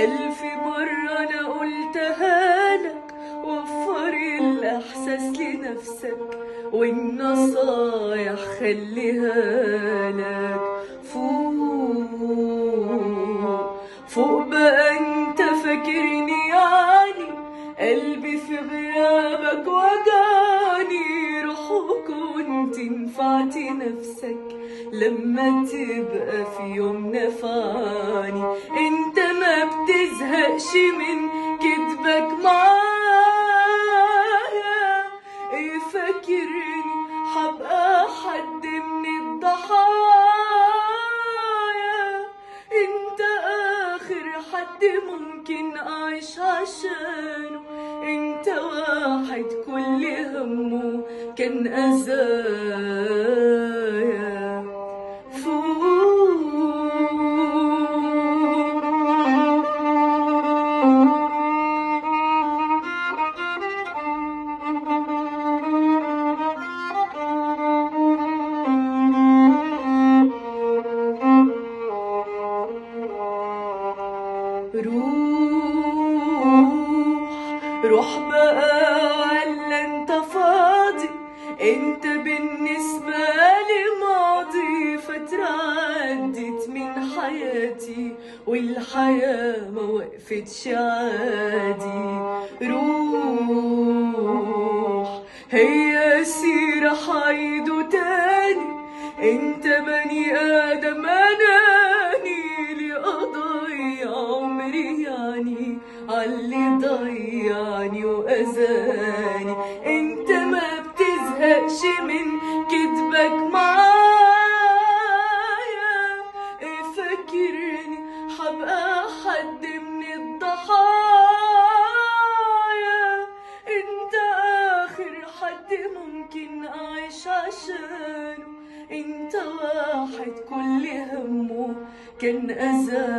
ألف مرة أنا قلتها لك، وفر الإحساس لنفسك، والنصايح خليها لك. فوق فوق بقى، انت فاكرني يعني قلبي في غيابك وجعني. روح وكنت نفعت نفسك لما تبقى في يوم نفعني. انت ما بتزهقش من كدبك معايا. ايه فاكرني حبقى حد من الضحايا؟ انت اخر حد ممكن اعيش عشانه. انت واحد كل همه كان اذايا. روح بقى ولا انت فاضي؟ انت بالنسبة لي ماضي، فترة عدت من حياتي والحياة ما وقفتش عادي. روح، هي سيرة حيدو تاني. انت بني ادم اناني، لي اضيع عمري يعني عاللي ضيعني واذاني. انت ما بتزهقش من كدبك معايا. ايه فاكرني حبقى حد من الضحايا؟ انت اخر حد ممكن اعيش عشانه. انت واحد كل همه كان اذايا.